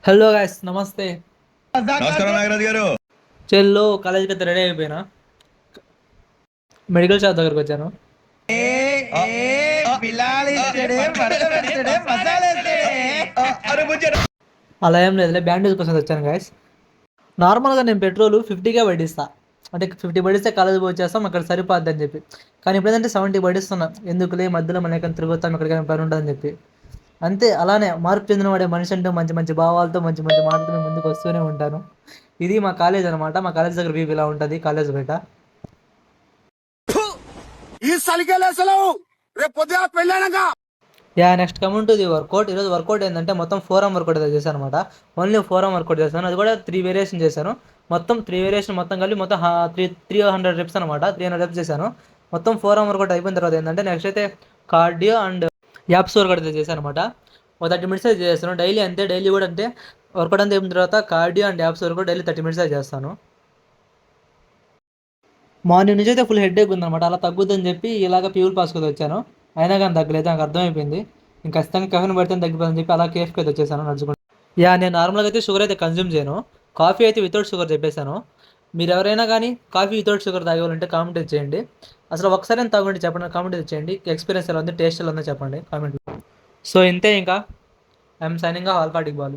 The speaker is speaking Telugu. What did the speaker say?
హలో గాయస్, నమస్తే. నమస్కారం నాగరాజు గారు. చెల్లో కాలేజీకి అయితే రెడీ అయిపోయినా. మెడికల్ షాప్ దగ్గరకు వచ్చాను. అలా ఏం లేదులే, బ్యాండేజ్ కోసం వచ్చాను గాయస్. నార్మల్గా నేను పెట్రోల్ 50కే పడిస్తా, అంటే 50 పడిస్తే కాలేజ్ వచ్చేస్తాం, అక్కడ సరిపోద్ది అని చెప్పి. కానీ ఇప్పుడు ఏంటంటే 70 పడిస్తున్నా, ఎందుకులే మధ్యలో మన ఎక్కడ తిరుగుతాం, ఎక్కడికైనా పని ఉంటుందని చెప్పి. అంతే, అలానే మార్పు చెందిన వాడే మనిషి అంటే మంచి మంచి భావాలతో మంచి మంచి మాటలతో మేము ముందుకు వస్తూనే ఉంటాను. ఇది మా కాలేజ్ అనమాట. మా కాలేజ్ దగ్గర వ్యూ ఇలా ఉంటుంది, కాలేజ్ బయట. ఈ సలికేలు అసలు రేపు పొద్దున పెళ్ళానగా. Next coming to the workout. ఈరోజు వర్కౌట్ ఏంటంటే మొత్తం 4 వర్కౌట్ అయితే చేశాను అనమాట. ఓన్లీ 4 వర్కౌట్ చేశాను, అది కూడా 3 వేరియేషన్ చేశాను. మొత్తం 3 వేరియేషన్ మొత్తం కలిపి మొత్తం 300 రెప్స్ అనమాట. 300 రెప్స్ చేశాను. మొత్తం 4 వర్కౌట్ అయిపోయిన తర్వాత ఏంటంటే నెక్స్ట్ అయితే కార్డియో అండ్ యాప్స్ వర్కౌట్ అయితే చేశాను అనమాట. ఒక 30 మినిట్స్ అయితే చేస్తాను డైలీ. అంతే, డైలీ కూడా అంతే. వర్కౌట్ అంతా అయిపోయిన తర్వాత cardio and abs workout daily 30 minutes అయితే చేస్తాను. మార్నింగ్ నుంచి అయితే ఫుల్ హెడ్ఏక్ ఉందన్నమాట. అలా తగ్గుద్దని చెప్పి ఇలాగ ప్యూల్ పాస్కి వచ్చాను. అయినా కానీ తగ్గలేదు, నాకు అర్థమైపోయింది. ఇంకా ఖచ్చితంగా కెఫెన్ పడితే తగ్గిపోతుందని చెప్పి అలా కేఫ్కి అయితే వచ్చేసాను నడుచుకుంటూ. నేను నార్మల్గా అయితే షుగర్ అయితే కన్జ్యూమ్ చేయను. కాఫీ అయితే వితౌట్ షుగర్ చెప్పేశాను. మీరు ఎవరైనా కానీ కాఫీ వితౌట్ షుగర్ తాగేవాలంటే కామెంట్ చేయండి. అసలు ఒకసారి తాగండి, చెప్పండి, కామెంట్ చేయండి. ఎక్స్పీరియన్స్ ఎలా ఉంది, టేస్ట్ ఎలా ఉందో చెప్పండి కామెంట్లో. సో ఇంతే, ఇంకా I'm signing off all party ball.